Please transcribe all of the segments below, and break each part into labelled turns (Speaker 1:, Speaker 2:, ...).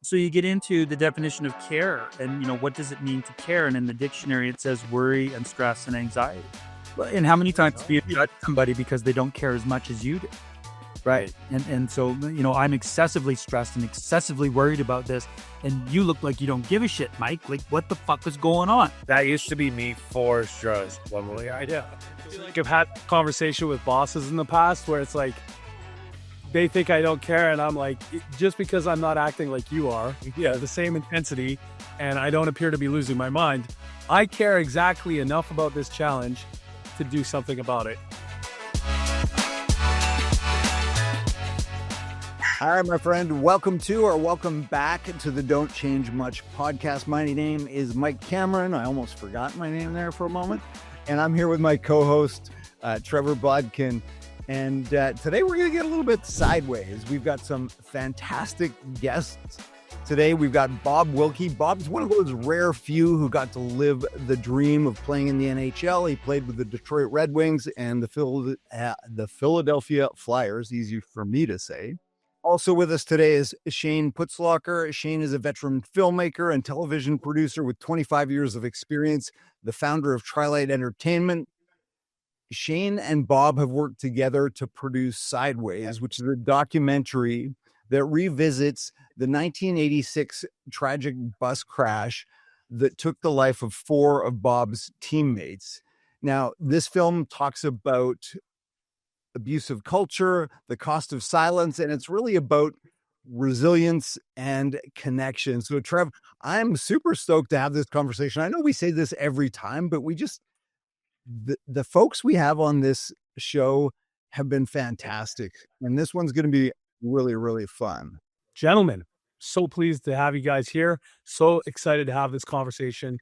Speaker 1: So you get into the definition of care and, what does it mean to care? And in the dictionary, it says worry and stress and anxiety. Well, and how many times do you judge somebody because they don't care as much as you do? Right. And so, I'm excessively stressed and excessively worried about this. And you look like you don't give a shit, Mike. Like, what the fuck is going on?
Speaker 2: That used to be me for sure. Probably idea.
Speaker 3: I feel like I've had conversation with bosses in the past where it's like, they think I don't care, and I'm like, just because I'm not acting like you are, the same intensity, and I don't appear to be losing my mind, I care exactly enough about this challenge to do something about it.
Speaker 4: All right, my friend, welcome back to the Don't Change Much podcast. My name is Mike Cameron. I almost forgot my name there for a moment. And I'm here with my co-host, Trevor Botkin. And today we're going to get a little bit sideways. We've got some fantastic guests. Today we've got Bob Wilkie. Bob's one of those rare few who got to live the dream of playing in the NHL. He played with the Detroit Red Wings and the Philadelphia Flyers, easy for me to say. Also with us today is Shayne Putzlocher. Shayne is a veteran filmmaker and television producer with 25 years of experience, the founder of Trilight Entertainment. Shayne and Bob have worked together to produce Sideways, which is a documentary that revisits the 1986 tragic bus crash that took the life of 4 of Bob's teammates. Now, this film talks about abusive culture, the cost of silence, and it's really about resilience and connection. So, Trev, I'm super stoked to have this conversation. I know we say this every time, but the folks we have on this show have been fantastic. And this one's going to be really, really fun.
Speaker 3: Gentlemen, so pleased to have you guys here. So excited to have this conversation.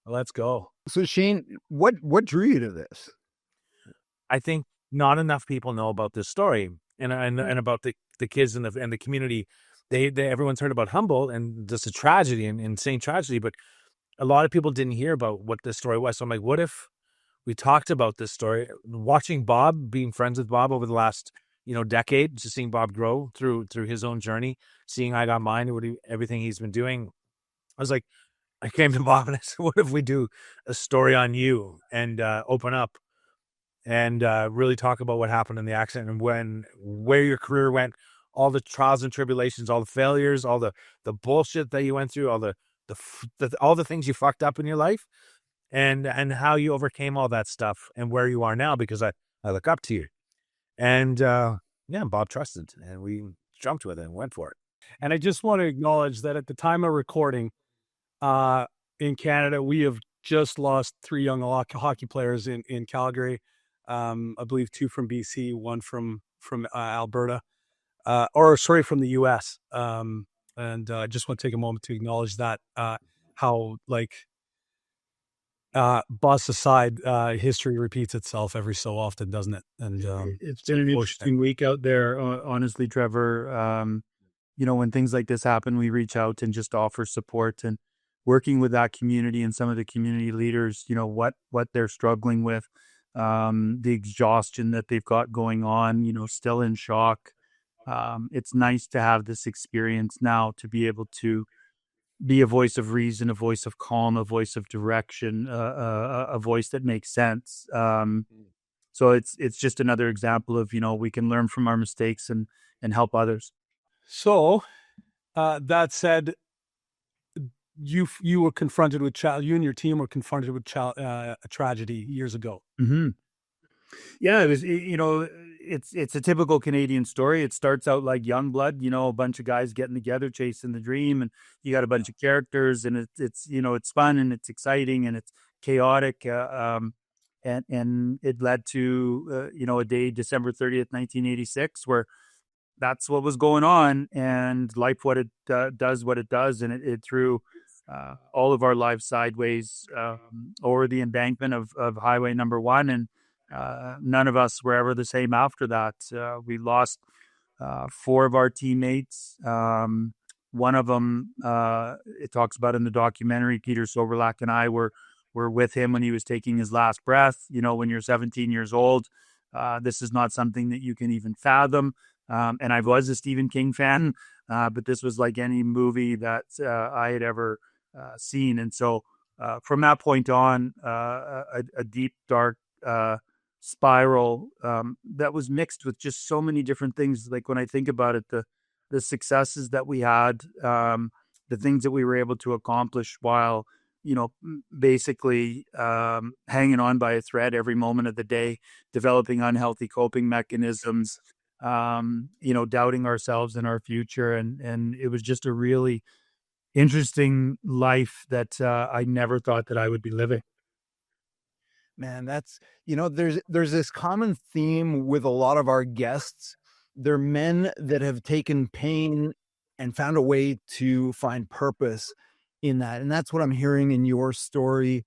Speaker 3: Let's go.
Speaker 4: So Shayne, what drew you to this?
Speaker 2: I think not enough people know about this story and about the kids and the community. They everyone's heard about Humboldt and just a tragedy, and insane tragedy, but a lot of people didn't hear about what this story was. So I'm like, what if we talked about this story? Watching Bob, being friends with Bob over the last, decade, just seeing Bob grow through his own journey, seeing I Got Mine and everything he's been doing. I came to Bob and I said, what if we do a story on you and open up and really talk about what happened in the accident and where your career went, all the trials and tribulations, all the failures, all the bullshit that you went through, all the things you fucked up in your life. And how you overcame all that stuff and where you are now, because I look up to you. And Bob trusted, and we jumped with it and went for it.
Speaker 3: And I just want to acknowledge that at the time of recording, in Canada, we have just lost 3 young hockey players in Calgary. I believe 2 from BC, 1 from Alberta, from the US. And I just want to take a moment to acknowledge that, how bus aside, history repeats itself every so often, doesn't it? And
Speaker 1: it's been an interesting week out there, honestly, Trevor. When things like this happen, we reach out and just offer support, and working with that community and some of the community leaders, what they're struggling with, the exhaustion that they've got going on, still in shock. It's nice to have this experience now to be able to be a voice of reason, a voice of calm, a voice of direction, a voice that makes sense. So it's just another example of, we can learn from our mistakes and help others.
Speaker 3: So that said, you were confronted with you and your team were confronted with a tragedy years ago.
Speaker 1: Mm-hmm. Yeah, it was, it's a typical Canadian story. It starts out like Youngblood, a bunch of guys getting together, chasing the dream, and you got a bunch of characters, and it's it's fun and it's exciting and it's chaotic. And it led to, a day, December 30th, 1986, where that's what was going on, and life, does what it does. And it threw all of our lives sideways over the embankment of Highway number 1. And none of us were ever the same after that. We lost 4 of our teammates. One of them, it talks about in the documentary, Peter Soberlak and I were with him when he was taking his last breath. When you're 17 years old, this is not something that you can even fathom. And I was a Stephen King fan but this was like any movie that I had ever seen. And so from that point on, a deep, dark spiral that was mixed with just so many different things. Like when I think about it, the successes that we had, the things that we were able to accomplish while, basically hanging on by a thread every moment of the day, developing unhealthy coping mechanisms, doubting ourselves and our future. And it was just a really interesting life that I never thought that I would be living.
Speaker 4: Man, that's, there's this common theme with a lot of our guests. They're men that have taken pain and found a way to find purpose in that. And that's what I'm hearing in your story.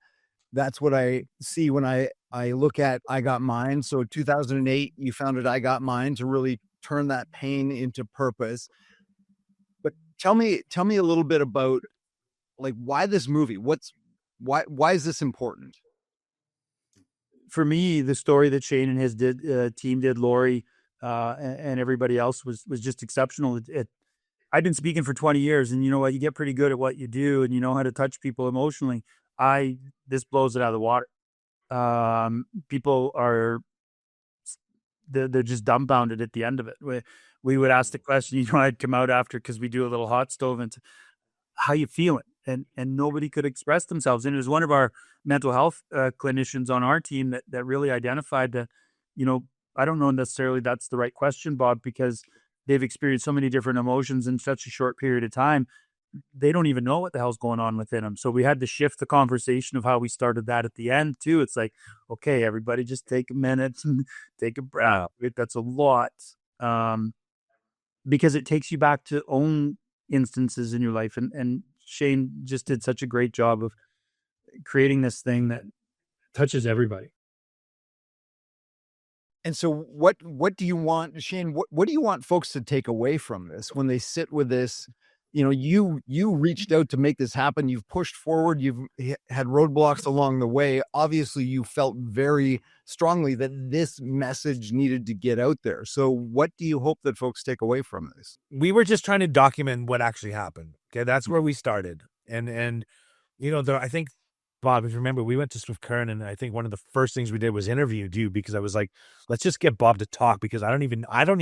Speaker 4: That's what I see when I look at I Got Mine. So 2008, you founded I Got Mine to really turn that pain into purpose. But tell me a little bit about like why this movie? Why is this important?
Speaker 1: For me, the story that Shayne and his team did, Lori and everybody else was just exceptional. I've been speaking for 20 years, and you know what? You get pretty good at what you do, and you know how to touch people emotionally. This blows it out of the water. People are they're just dumbfounded at the end of it. We would ask the question, I'd come out after because we do a little hot stove and how you feeling, and nobody could express themselves. And it was one of our mental health clinicians on our team that really identified that, I don't know necessarily that's the right question, Bob, because they've experienced so many different emotions in such a short period of time. They don't even know what the hell's going on within them. So we had to shift the conversation of how we started that at the end too. It's like, okay, everybody just take a minute and take a breath. That's a lot. Because it takes you back to own instances in your life. And Shayne just did such a great job of creating this thing that touches everybody.
Speaker 4: And so what do you want, Shayne, what do you want folks to take away from this when they sit with this? You reached out to make this happen. You've pushed forward. You've had roadblocks along the way. Obviously, you felt very strongly that this message needed to get out there. So what do you hope that folks take away from this?
Speaker 2: We were just trying to document what actually happened. Okay, that's where we started. And I think, Bob, if you remember, we went to Swift Current, and I think one of the first things we did was interviewed you, because I was like, let's just get Bob to talk, because I don't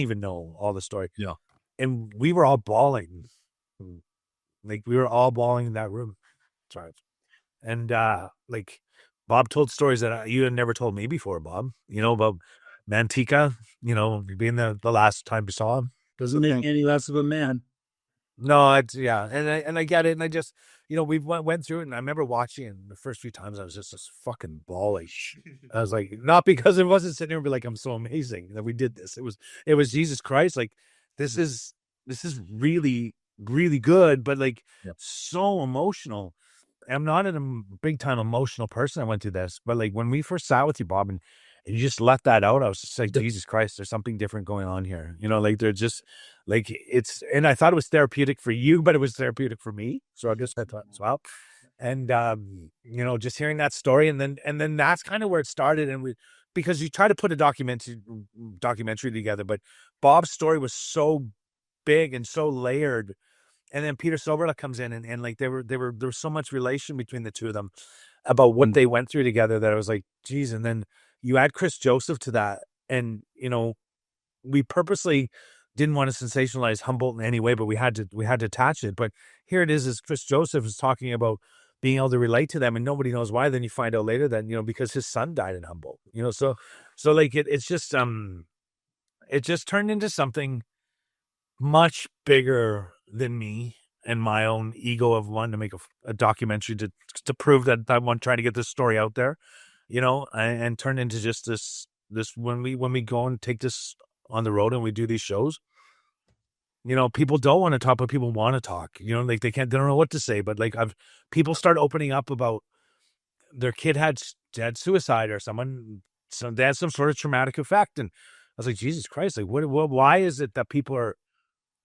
Speaker 2: even know all the story.
Speaker 3: Yeah.
Speaker 2: And we were all bawling. Like we were all bawling in that room. Sorry. And like Bob told stories that you had never told me before, Bob, about Manteca, being the last time you saw him.
Speaker 1: Doesn't make any less of a man.
Speaker 2: No, yeah. And I get it. And I just, we went through it, and I remember watching it, and the first few times I was just fucking bawling. I was like, not because it wasn't sitting here and be like, I'm so amazing that we did this. It was Jesus Christ. Like, this is really, really good, but like so emotional. I'm not a big time emotional person. I went through this, but like when we first sat with you, Bob, and you just let that out, I was just like, Jesus Christ, there's something different going on here. Like they're just like, and I thought it was therapeutic for you, but it was therapeutic for me. So I just thought, well, and just hearing that story, and then that's kind of where it started. And because you try to put a documentary together, but Bob's story was so big and so layered. And then Peter Soberla comes in, and like there was so much relation between the two of them about what they went through together, that I was like, geez. And then you add Chris Joseph to that, and we purposely didn't want to sensationalize Humboldt in any way, but we had to attach it. But here it is Chris Joseph is talking about being able to relate to them, and nobody knows why. Then you find out later that because his son died in Humboldt. So like it's just it just turned into something much bigger than me and my own ego of wanting to make a documentary to prove that I want trying to get this story out there, and turn into just this when we go and take this on the road and we do these shows, people don't want to talk, but people want to talk, like they don't know what to say, but like people start opening up about their kid had suicide, or they had some sort of traumatic effect. And I was like, Jesus Christ, like why is it that people are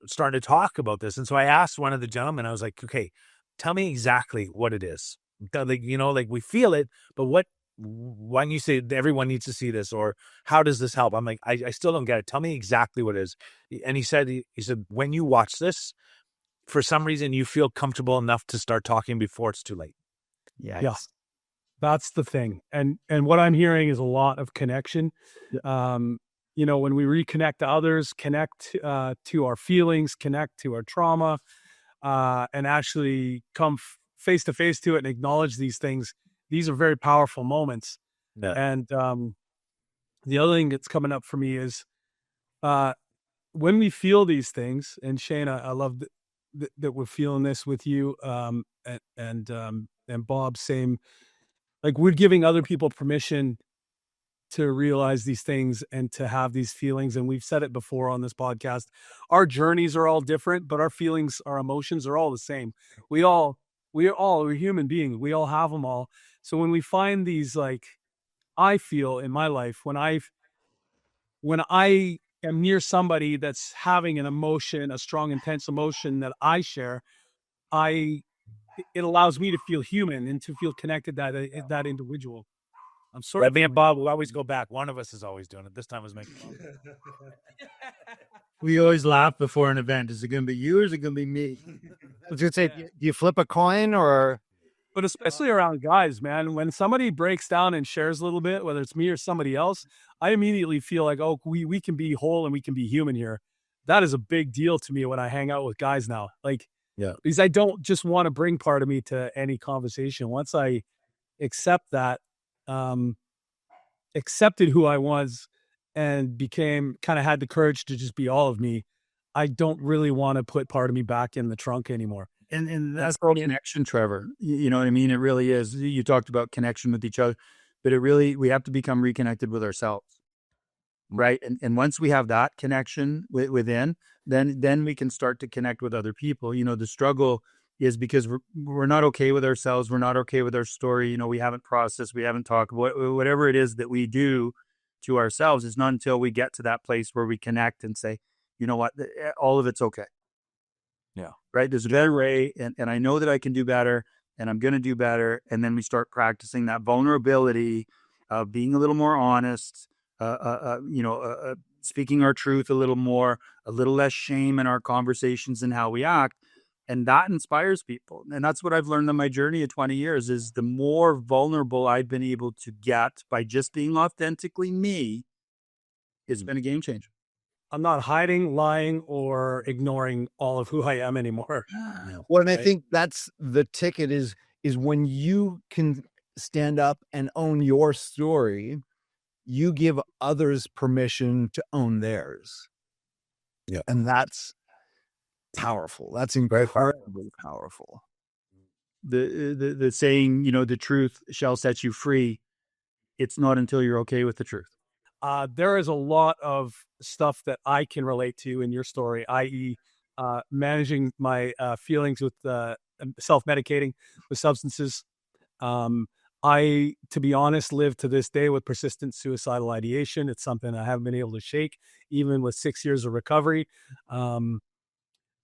Speaker 2: starting to talk about this? And so I asked one of the gentlemen, I was like, okay, tell me exactly what it is. Like, like we feel it, but when you say everyone needs to see this, or how does this help? I'm like, I still don't get it. Tell me exactly what it is. And he said, when you watch this, for some reason, you feel comfortable enough to start talking before it's too late.
Speaker 3: Yeah. That's the thing. And what I'm hearing is a lot of connection. When we reconnect to others, connect to our feelings, connect to our trauma, and actually come face to face to it and acknowledge these things. These are very powerful moments.
Speaker 2: Yeah.
Speaker 3: And the other thing that's coming up for me is when we feel these things, and Shayne, I love that we're feeling this with you, and Bob, same. Like, we're giving other people permission to realize these things and to have these feelings. And we've said it before on this podcast. Our journeys are all different, but our feelings, our emotions are all the same. We're human beings. We all have them all. So when we find these, like, I feel in my life, when I am near somebody that's having an emotion, a strong, intense emotion that I share, it allows me to feel human and to feel connected to that individual. I'm sorry.
Speaker 2: Me and Bob will always go back. One of us is always doing it. This time was making Bob.
Speaker 1: We always laugh before an event. Is it going to be you or is it going to be me?
Speaker 4: I was going to say, do you flip a coin or?
Speaker 3: But especially around guys, man, when somebody breaks down and shares a little bit, whether it's me or somebody else, I immediately feel like, oh, we can be whole and we can be human here. That is a big deal to me when I hang out with guys now. Like,
Speaker 2: yeah,
Speaker 3: because I don't just want to bring part of me to any conversation. Once I accept that, accepted who I was and had the courage to just be all of me, I don't really want to put part of me back in the trunk anymore.
Speaker 1: And that's called connection, Trevor. You know what I mean? It really is. You talked about connection with each other, but we have to become reconnected with ourselves. Right. And once we have that connection within, then we can start to connect with other people. The struggle is because we're not okay with ourselves. We're not okay with our story. We haven't processed, we haven't talked about whatever it is that we do to ourselves. It's not until we get to that place where we connect and say, you know what, all of it's okay.
Speaker 2: Yeah.
Speaker 1: Right. There's a better way. And I know that I can do better and I'm going to do better. And then we start practicing that vulnerability of being a little more honest, speaking our truth a little more, a little less shame in our conversations and how we act. And that inspires people. And that's what I've learned on my journey of 20 years is the more vulnerable I've been able to get by just being authentically me, it's been a game changer.
Speaker 3: I'm not hiding, lying, or ignoring all of who I am anymore.
Speaker 4: Well, and I think that's the ticket is when you can stand up and own your story, you give others permission to own theirs.
Speaker 2: Yeah.
Speaker 4: And that's powerful. That's incredibly powerful.
Speaker 1: The saying, the truth shall set you free. It's not until you're okay with the truth.
Speaker 3: There is a lot of stuff that I can relate to in your story, i.e. Managing my feelings with self-medicating with substances. I, to be honest, live to this day with persistent suicidal ideation. It's something I haven't been able to shake, even with 6 years of recovery.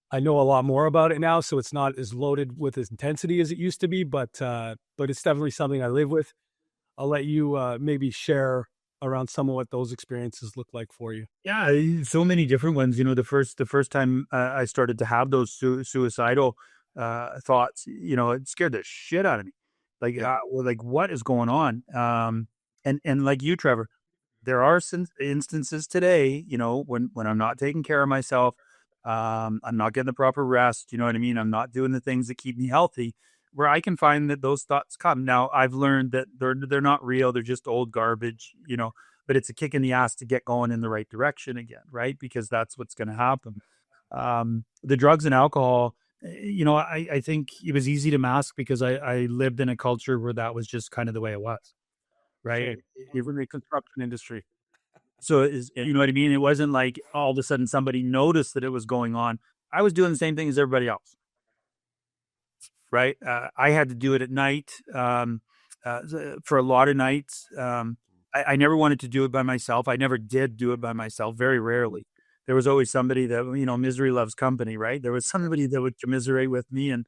Speaker 3: I know a lot more about it now, so it's not as loaded with as intensity as it used to be, but it's definitely something I live with. I'll let you maybe share around some of what those experiences look like for you.
Speaker 1: Yeah, so many different ones. The first time I started to have those suicidal thoughts, it scared the shit out of me. Like what is going on? And like you, Trevor, there are instances today, when I'm not taking care of myself, I'm not getting the proper rest. You know what I mean? I'm not doing the things that keep me healthy, where I can find that those thoughts come. Now, I've learned that they're not real. They're just old garbage, but it's a kick in the ass to get going in the right direction again, right? Because that's what's going to happen. The drugs and alcohol, I think it was easy to mask because I lived in a culture where that was just kind of the way it was, right?
Speaker 3: Even the construction industry.
Speaker 1: So you know what I mean? It wasn't like all of a sudden somebody noticed that it was going on. I was doing the same thing as everybody else. Right. I had to do it at night for a lot of nights. I never wanted to do it by myself. I never did do it by myself. Very rarely. There was always somebody that, misery loves company, right? There was somebody that would commiserate with me. And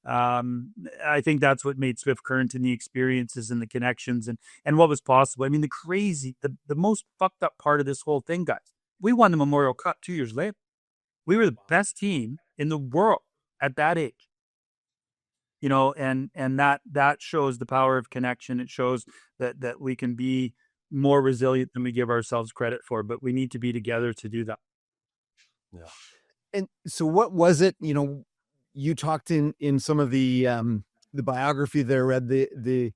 Speaker 1: I think that's what made Swift Current and the experiences and the connections and what was possible. I mean, the most fucked up part of this whole thing, guys, we won the Memorial Cup 2 years later. We were the best team in the world at that age. And that shows the power of connection. It shows that we can be more resilient than we give ourselves credit for, but we need to be together to do that.
Speaker 4: Yeah. And so what was it, you talked in some of the biography there, read the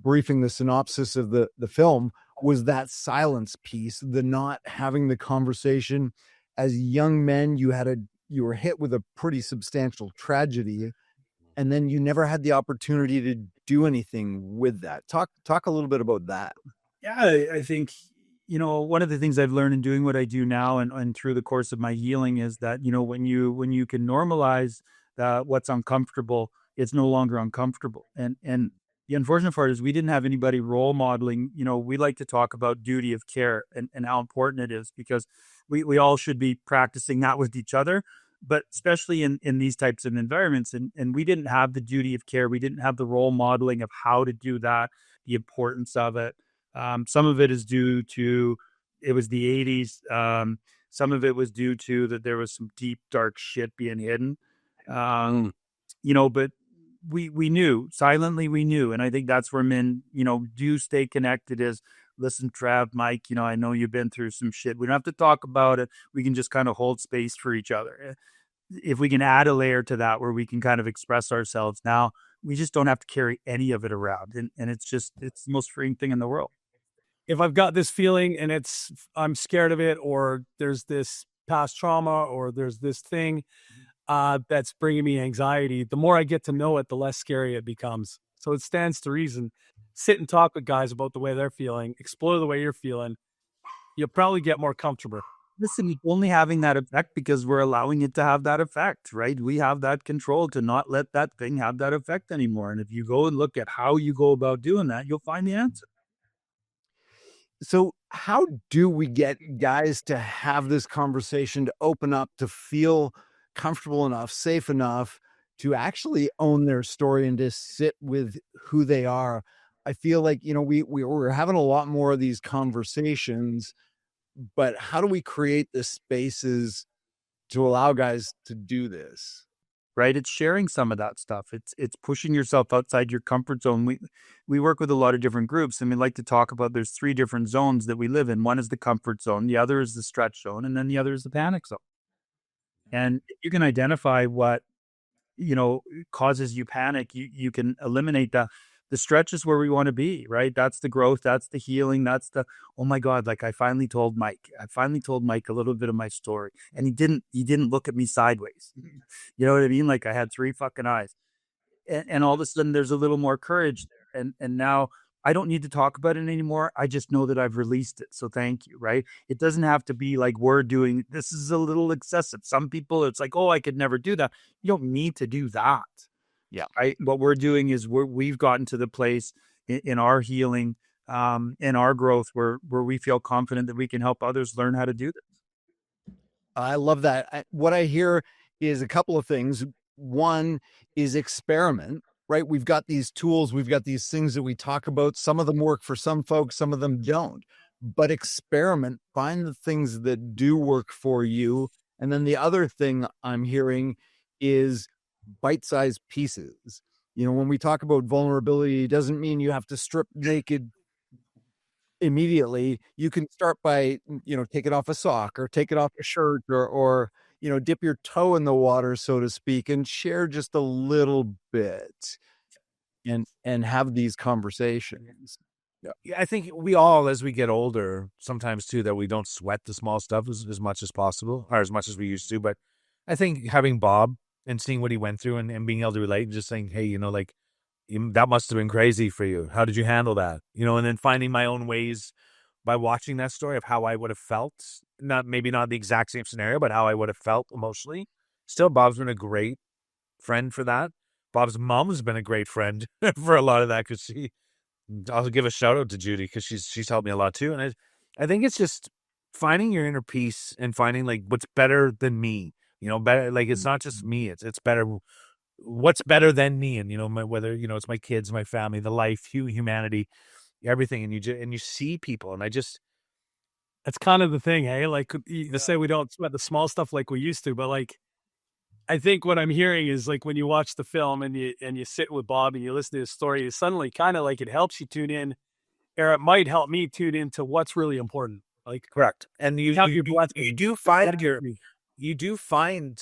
Speaker 4: briefing, the synopsis of the film, was that silence piece, the not having the conversation. As young men, you were hit with a pretty substantial tragedy, and then you never had the opportunity to do anything with that. Talk a little bit about that.
Speaker 1: Yeah, I think, one of the things I've learned in doing what I do now and through the course of my healing is that, when you can normalize what's uncomfortable, it's no longer uncomfortable. And the unfortunate part is we didn't have anybody role modeling. We like to talk about duty of care and how important it is, because we all should be practicing that with each other, but especially in these types of environments. And we didn't have the duty of care. We didn't have the role modeling of how to do that, the importance of it. Some of it is due to, it was the 80s. Some of it was due to that there was some deep, dark shit being hidden. But we knew, silently we knew. And I think that's where men, do stay connected is, listen, Trav, Mike, I know you've been through some shit. We don't have to talk about it. We can just kind of hold space for each other. If we can add a layer to that where we can kind of express ourselves now, we just don't have to carry any of it around. And it's the most freeing thing in the world.
Speaker 3: If I've got this feeling and I'm scared of it, or there's this past trauma, or there's this thing that's bringing me anxiety, the more I get to know it, the less scary it becomes. So it stands to reason. Sit and talk with guys about the way they're feeling, explore the way you're feeling. You'll probably get more comfortable.
Speaker 1: Listen, only having that effect because we're allowing it to have that effect, right? We have that control to not let that thing have that effect anymore. And if you go and look at how you go about doing that, you'll find the answer.
Speaker 4: So how do we get guys to have this conversation, to open up, to feel comfortable enough, safe enough to actually own their story and to sit with who they are? I feel like, we're having a lot more of these conversations, but how do we create the spaces to allow guys to do this?
Speaker 1: Right? It's sharing some of that stuff. It's pushing yourself outside your comfort zone. We work with a lot of different groups, and we like to talk about there's 3 different zones that we live in. One is the comfort zone, the other is the stretch zone, and then the other is the panic zone. And you can identify what, causes you panic. You can eliminate the stretch is where we want to be, right? That's the growth, that's the healing, that's the, oh my God, like I finally told Mike a little bit of my story, and he didn't look at me sideways. You know what I mean? Like I had 3 fucking eyes, and all of a sudden there's a little more courage there. And now I don't need to talk about it anymore. I just know that I've released it. So thank you, right? It doesn't have to be like we're doing, this is a little excessive. Some people, it's like, oh, I could never do that. You don't need to do that. Yeah. What we're doing is we've gotten to the place in our healing, in our growth where we feel confident that we can help others learn how to do this.
Speaker 4: I love that. What I hear is a couple of things. One is experiment, right? We've got these tools, we've got these things that we talk about. Some of them work for some folks, some of them don't. But experiment, find the things that do work for you. And then the other thing I'm hearing is bite-sized pieces. When we talk about vulnerability, it doesn't mean you have to strip naked immediately. You can start by, taking off a sock or take it off a shirt or dip your toe in the water, so to speak, and share just a little bit and have these conversations.
Speaker 2: Yeah, I think we all, as we get older, sometimes too, that we don't sweat the small stuff as much as possible, or as much as we used to. But I think having Bob and seeing what he went through and being able to relate and just saying, hey, that must have been crazy for you. How did you handle that? And then finding my own ways by watching that story of how I would have felt, maybe not the exact same scenario, but how I would have felt emotionally. Still, Bob's been a great friend for that. Bob's mom's been a great friend for a lot of that, because I'll give a shout out to Judy, because she's helped me a lot too. And I think it's just finding your inner peace and finding like what's better than me. Better, like it's not just me. It's better. what's better than me, and whether it's my kids, my family, the life, humanity, everything, and you see people, and
Speaker 3: That's kind of the thing, hey? Like, you say we don't sweat the small stuff like we used to, but like, I think what I'm hearing is like when you watch the film and you sit with Bob and you listen to his story, it suddenly kind of like it helps you tune in, or it might help me tune into what's really important. Like,
Speaker 2: correct, and you
Speaker 3: count your blessings.
Speaker 2: you do find
Speaker 3: Exactly.
Speaker 2: you do find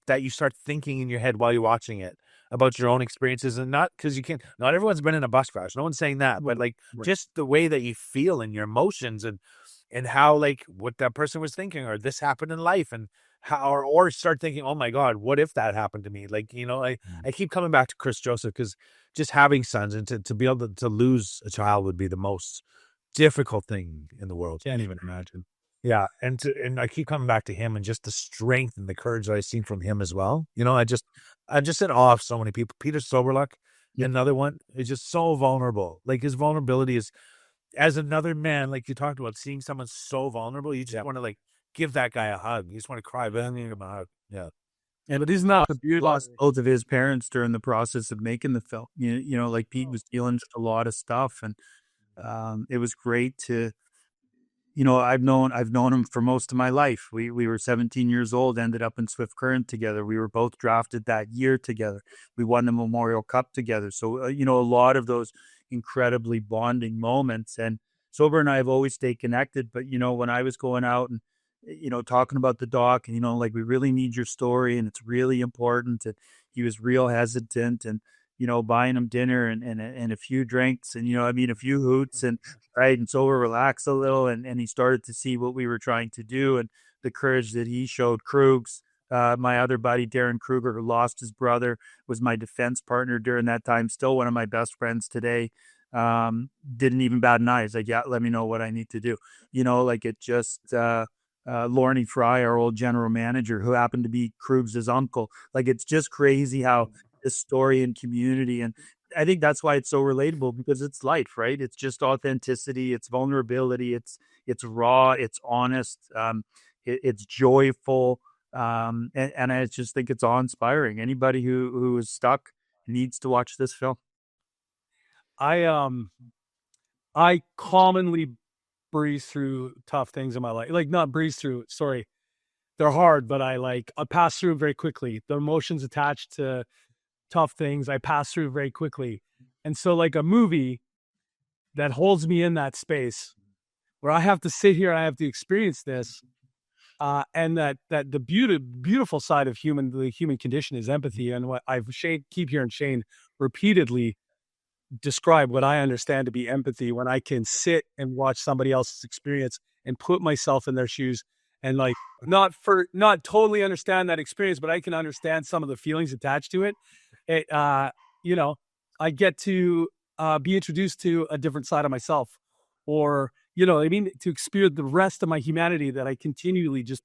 Speaker 2: that you start thinking in your head while you're watching it about your own experiences, and not because not everyone's been in a bus crash. No one's saying that, but like just the way that you feel and your emotions and how like what that person was thinking, or this happened in life, and how or start thinking, oh my God, what if that happened to me? Like, I keep coming back to Chris Joseph, because just having sons and to be able to lose a child would be the most difficult thing in the world.
Speaker 3: Can't even imagine.
Speaker 2: Yeah, and I keep coming back to him and just the strength and the courage that I've seen from him as well. I'm just in awe of so many people. Peter Soberluck, another one, is just so vulnerable. Like his vulnerability is, as another man, like you talked about, seeing someone so vulnerable, you just want to like give that guy a hug. You just want to cry, but I give him a hug. Yeah.
Speaker 3: But isn't that
Speaker 1: He lost both of his parents during the process of making the film. Like Pete was dealing with a lot of stuff, and it was great to, I've known him for most of my life. We were 17 years old, ended up in Swift Current together. We were both drafted that year together. We won the Memorial Cup together. So, a lot of those incredibly bonding moments. And Sober and I have always stayed connected. But, when I was going out and, talking about the doc and, like, we really need your story and it's really important. And he was real hesitant and, buying him dinner and a few drinks and, a few hoots and right. And so we relaxed a little and he started to see what we were trying to do and the courage that he showed. Krugs, my other buddy, Darren Kruger, who lost his brother, was my defense partner during that time. Still one of my best friends today. Didn't even bat an eye. He's like, yeah, let me know what I need to do. Like it just, Lorne Fry, our old general manager, who happened to be Krugs' uncle. Like, it's just crazy how this story and community, and I think that's why it's so relatable, because it's life, right? It's just authenticity, it's vulnerability, it's raw, it's honest, it's joyful, and I just think it's awe-inspiring. Anybody who is stuck needs to watch this film.
Speaker 3: I commonly breeze through tough things in my life. Like, not breeze through, sorry. They're hard, but I pass through very quickly. The emotions attached to tough things, I pass through very quickly. And so like a movie that holds me in that space where I have to sit here, I have to experience this, and that the beautiful side of the human condition is empathy. And what keep hearing Shayne repeatedly describe what I understand to be empathy, when I can sit and watch somebody else's experience and put myself in their shoes and like not totally understand that experience, but I can understand some of the feelings attached to it. I get to be introduced to a different side of myself, or to experience the rest of my humanity that I continually just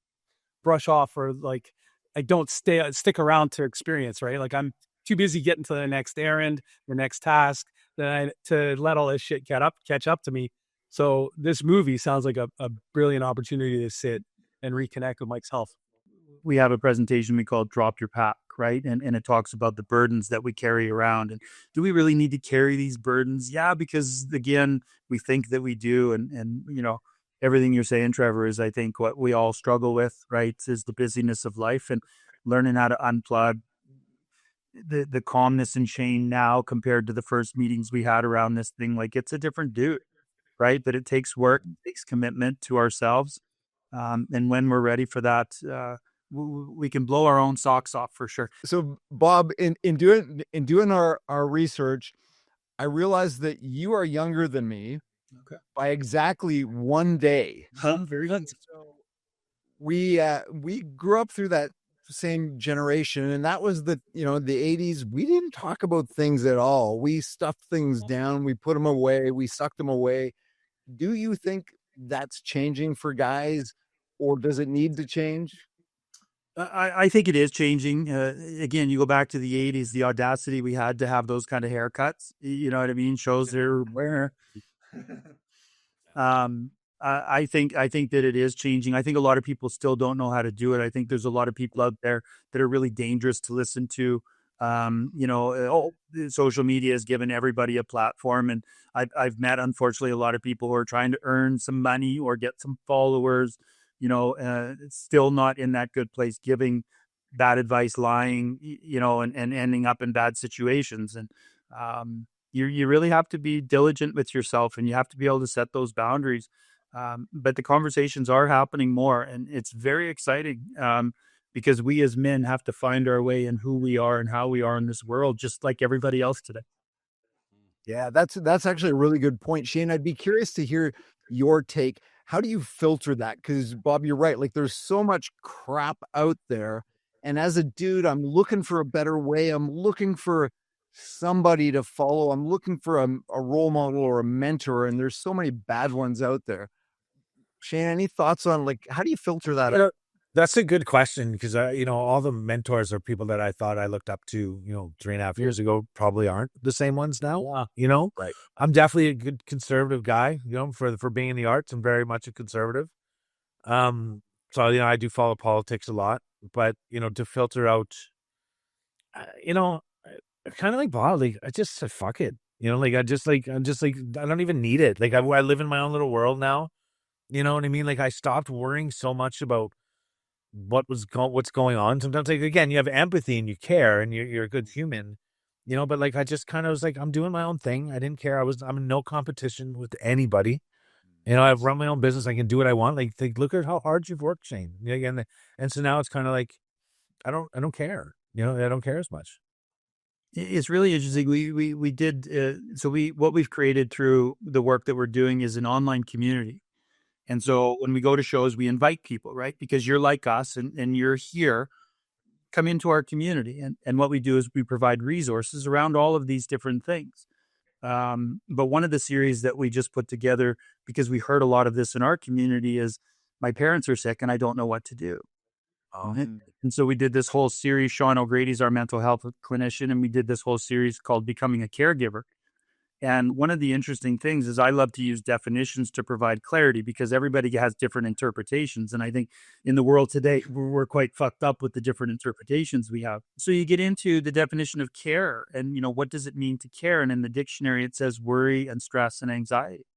Speaker 3: brush off, or like I don't stick around to experience, right? Like I'm too busy getting to the next errand, the next task, to let all this shit catch up to me. So this movie sounds like a brilliant opportunity to sit and reconnect with myself.
Speaker 1: We have a presentation we call Drop Your Pack, right? And it talks about the burdens that we carry around. And do we really need to carry these burdens? Yeah, because again, we think that we do. And everything you're saying, Trevor, is I think what we all struggle with, right? Is the busyness of life and learning how to unplug. The calmness in Shayne now compared to the first meetings we had around this thing, like it's a different dude, right? But it takes work, it takes commitment to ourselves. And when we're ready for that, we can blow our own socks off for sure.
Speaker 4: So Bob, in doing our research, I realized that you are younger than me by exactly 1 day.
Speaker 1: Very good.
Speaker 4: So we grew up through that same generation, and that was the 80s. We didn't talk about things at all. We stuffed things down, we put them away, we sucked them away. Do you think that's changing for guys, or does it need to change?
Speaker 1: I think it is changing. Again, you go back to the 80s, the audacity we had to have those kind of haircuts, you know what I mean? Shows they're wearing. I think that it is changing. I think a lot of people still don't know how to do it. I think there's a lot of people out there that are really dangerous to listen to. Social media has given everybody a platform, and I've met, unfortunately, a lot of people who are trying to earn some money or get some followers, still not in that good place, giving bad advice, lying, and ending up in bad situations. And you really have to be diligent with yourself, and you have to be able to set those boundaries. But the conversations are happening more, and it's very exciting. Because we as men have to find our way in who we are and how we are in this world, just like everybody else today.
Speaker 4: Yeah, that's actually a really good point, Shayne. I'd be curious to hear your take. How do you filter that? Because Bob, you're right. Like, there's so much crap out there, and as a dude, I'm looking for a better way. I'm looking for somebody to follow. I'm looking for a role model or a mentor, and there's so many bad ones out there. Shayne, any thoughts on, like, how do you filter that out?
Speaker 2: That's a good question, because all the mentors or people that I thought I looked up to, 3.5 years ago probably aren't the same ones now.
Speaker 4: Right.
Speaker 2: I'm definitely a good conservative guy, for being in the arts. I'm very much a conservative. So I do follow politics a lot, but to filter out, kind of like Bob, like, I just said fuck it. I'm just like I don't even need it. Like, I live in my own little world now. You know what I mean? Like, I stopped worrying so much about what's going on. Sometimes, like, again, you have empathy and you care and you're a good human, but like, I just kind of was like, I'm doing my own thing. I didn't care. I'm in no competition with anybody. I've run my own business. I can do what I want. Like look at how hard you've worked, Shayne. And so now it's kind of like, I don't care. I don't care as much.
Speaker 1: It's really interesting. We did, what we've created through the work that we're doing is an online community. And so when we go to shows, we invite people, right? Because you're like us and you're here, come into our community. And what we do is we provide resources around all of these different things. But one of the series that we just put together, because we heard a lot of this in our community, is my parents are sick and I don't know what to do. And so we did this whole series. Sean O'Grady's our mental health clinician, and we did this whole series called Becoming a Caregiver. And one of the interesting things is I love to use definitions to provide clarity, because everybody has different interpretations. And I think in the world today, we're quite fucked up with the different interpretations we have. So you get into the definition of care and, what does it mean to care? And in the dictionary, it says worry and stress and anxiety.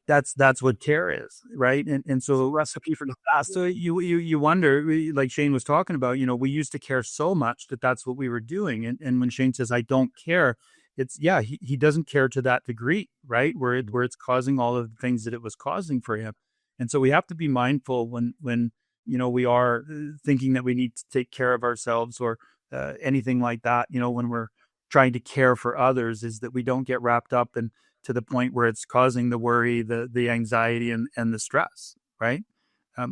Speaker 1: That's what care is, right? And so
Speaker 3: Recipe for disaster.
Speaker 1: so you wonder, like Shayne was talking about, we used to care so much that's what we were doing. And when Shayne says, I don't care, it's, he doesn't care to that degree, right? Where it's causing all of the things that it was causing for him. And so we have to be mindful when we are thinking that we need to take care of ourselves or anything like that, when we're trying to care for others, is that we don't get wrapped up in to the point where it's causing the worry, the anxiety, and the stress, right?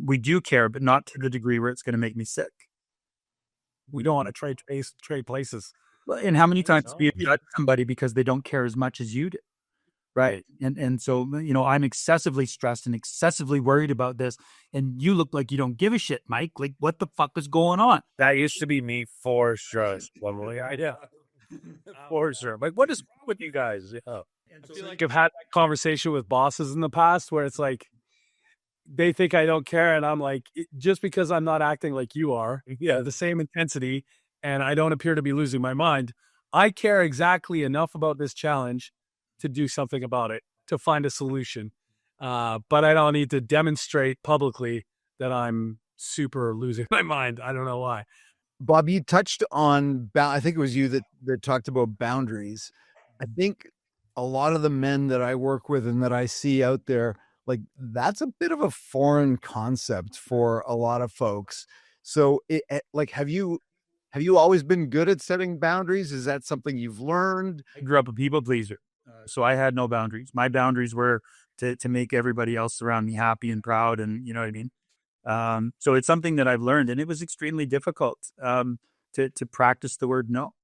Speaker 1: We do care, but not to the degree where it's going to make me sick.
Speaker 3: We don't want to trade places.
Speaker 1: And how many times do you judge somebody because they don't care as much as you do? Right. And so, I'm excessively stressed and excessively worried about this. And you look like you don't give a shit, Mike. Like, what the fuck is going on?
Speaker 2: That used to be me for sure. Yeah. For sure. Like, what is wrong with you guys? Yeah.
Speaker 3: I feel like I've had that conversation with bosses in the past where it's like, they think I don't care. And I'm like, just because I'm not acting like you are, the same intensity, and I don't appear to be losing my mind, I care exactly enough about this challenge to do something about it, to find a solution. But I don't need to demonstrate publicly that I'm super losing my mind. I don't know why.
Speaker 4: Bob, you touched on, I think it was you that talked about boundaries. I think a lot of the men that I work with and that I see out there, like, that's a bit of a foreign concept for a lot of folks. So have you always been good at setting boundaries? Is that something you've learned?
Speaker 1: I grew up a people pleaser. So I had no boundaries. My boundaries were to make everybody else around me happy and proud. And you know what I mean? So it's something that I've learned, and it was extremely difficult to practice the word no.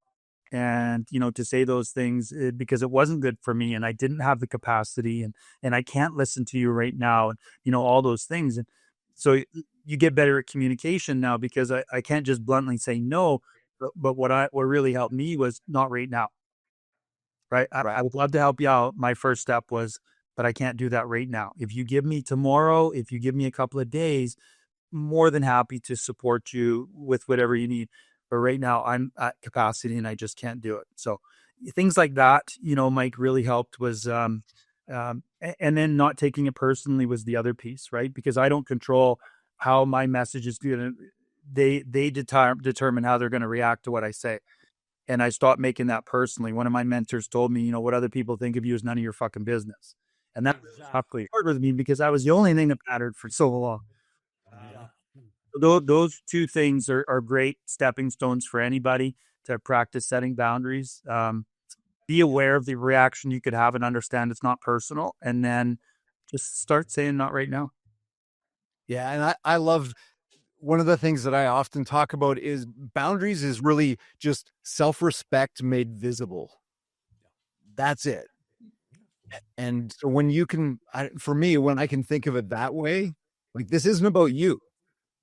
Speaker 1: And, to say those things because it wasn't good for me and I didn't have the capacity and I can't listen to you right now. And, all those things. And so you get better at communication now, because I can't just bluntly say no, but what really helped me was not right now. Right. I would love to help you out. My first step was, but I can't do that right now. If you give me tomorrow, if you give me a couple of days, more than happy to support you with whatever you need. but right now I'm at capacity and I just can't do it. So things like that, Mike, really helped. Was and then not taking it personally was the other piece, right? Because I don't control how my message is going to. They determine how they're going to react to what I say, and I stopped making that personally. One of my mentors told me, what other people think of you is none of your fucking business, and that
Speaker 2: Exactly.
Speaker 1: hard with me because I was the only thing that mattered for so long. Those two things are great stepping stones for anybody to practice setting boundaries. Be aware of the reaction you could have and understand it's not personal, and then just start saying not right now.
Speaker 4: Yeah, and I love, one of the things that I often talk about is boundaries is really just self-respect made visible. That's it. And so when you can, for me, when I can think of it that way, like, this isn't about you.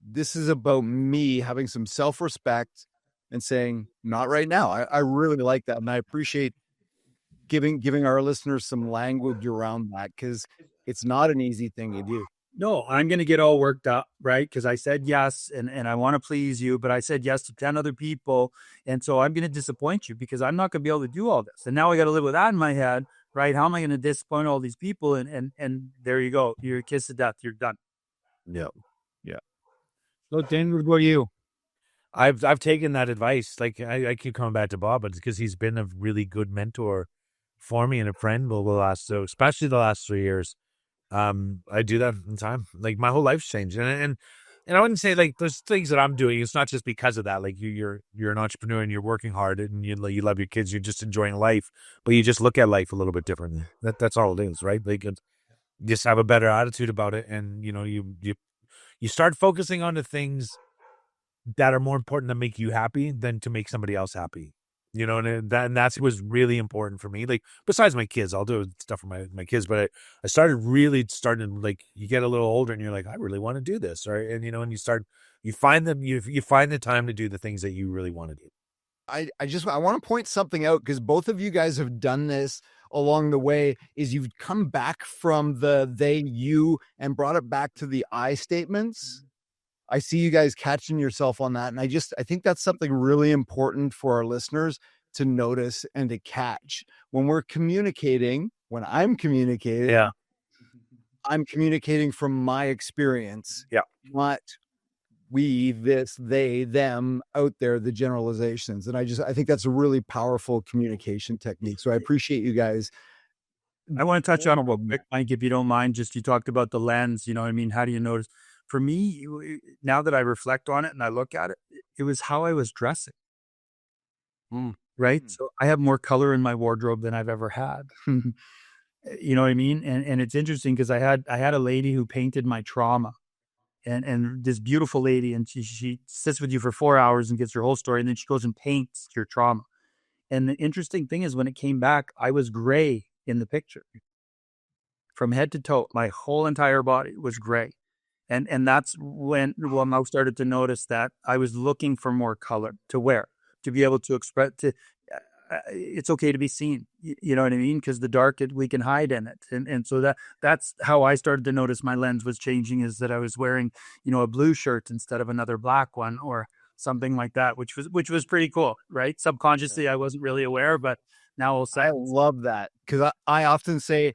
Speaker 4: This is about me having some self-respect and saying, not right now. I really like that. And I appreciate giving our listeners some language around that, because it's not an easy thing to do.
Speaker 1: No, I'm going to get all worked up, right? Because I said yes, and I want to please you, but I said yes to 10 other people. And so I'm going to disappoint you because I'm not going to be able to do all this. And now I got to live with that in my head, right? How am I going to disappoint all these people? And there you go. You're a kiss of death. You're done.
Speaker 4: Yeah. Yeah. So Dan, what about you?
Speaker 2: I've taken that advice. Like I keep coming back to Bob, but it's because he's been a really good mentor for me and a friend over the last, so especially the last 3 years. I do that in time. Like my whole life's changed, and I wouldn't say like there's things that I'm doing. It's not just because of that. Like you're an entrepreneur and you're working hard and you love your kids. You're just enjoying life, but you just look at life a little bit differently. That's all it is, right? Like just have a better attitude about it, and you start focusing on the things that are more important to make you happy than to make somebody else happy. And that was really important for me. Like besides my kids, I'll do stuff for my kids, but I started like, you get a little older and you're like, I really want to do this. Right. And, and you find the time to do the things that you really want to do.
Speaker 4: I want to point something out, because both of you guys have done this along the way, is you've come back from the they, you, and brought it back to the I statements. I see you guys catching yourself on that. And I think that's something really important for our listeners to notice and to catch when we're communicating. When I'm communicating,
Speaker 2: Yeah,
Speaker 4: I'm communicating from my experience.
Speaker 2: Yeah.
Speaker 4: Not we, this, they, them out there, the generalizations. And I think that's a really powerful communication technique. So I appreciate you guys.
Speaker 1: I want to touch on a little quick, Mike, if you don't mind. Just, you talked about the lens, what I mean? How do you notice? For me, now that I reflect on it and I look at it, it was how I was dressing. Right. So I have more color in my wardrobe than I've ever had. You know what I mean? And it's interesting because I had a lady who painted my trauma, and this beautiful lady, and she sits with you for 4 hours and gets your whole story. And then she goes and paints your trauma. And the interesting thing is, when it came back, I was gray in the picture from head to toe. My whole entire body was gray. And that's when I started to notice that I was looking for more color to wear, to be able to express, it's okay to be seen. You know what I mean? Because the dark, we can hide in it. And so that's how I started to notice my lens was changing, is that I was wearing, a blue shirt instead of another black one or something like that, which was pretty cool, right? Subconsciously, I wasn't really aware, but now I'll say.
Speaker 4: I love that, because I often say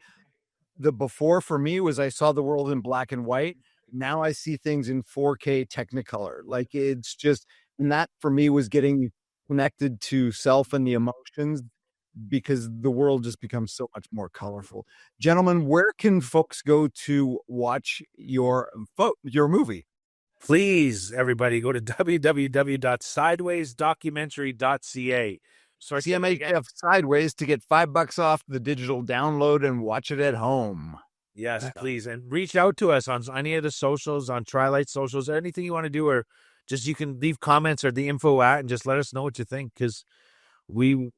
Speaker 4: the before for me was I saw the world in black and white. Now I see things in 4K Technicolor. Like, it's just, and that for me was getting connected to self and the emotions, because the world just becomes so much more colorful. Gentlemen, where can folks go to watch your movie?
Speaker 2: Please, everybody, go to www.sidewaysdocumentary.ca.
Speaker 4: CMHF Sideways to get $5 off the digital download and watch it at home.
Speaker 2: Yes, please. And reach out to us on any of the socials, on Trilight socials, anything you want to do, or just you can leave comments or the info and just let us know what you think, because we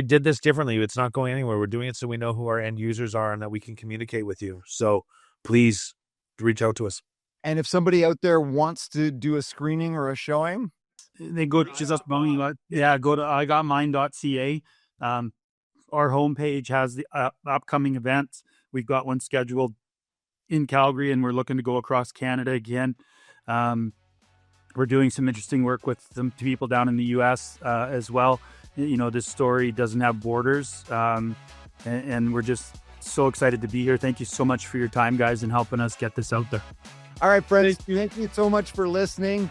Speaker 2: did this differently. It's not going anywhere. We're doing it so we know who our end users are and that we can communicate with you. So please reach out to us.
Speaker 4: And if somebody out there wants to do a screening or a showing,
Speaker 1: they go to go to igotmine.ca. Our homepage has the upcoming events. We've got one scheduled in Calgary, and we're looking to go across Canada again. We're doing some interesting work with some people down in the U.S. As well. You know, this story doesn't have borders, and we're just so excited to be here. Thank you so much for your time, guys, and helping us get this out there.
Speaker 4: All right, friends, thank you so much for listening.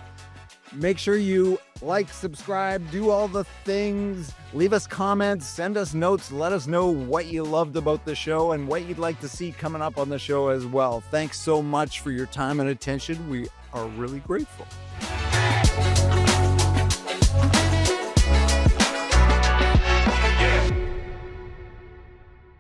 Speaker 4: Make sure you like, subscribe, do all the things, leave us comments, send us notes, let us know what you loved about the show and what you'd like to see coming up on the show as well. Thanks so much for your time and attention. We are really grateful.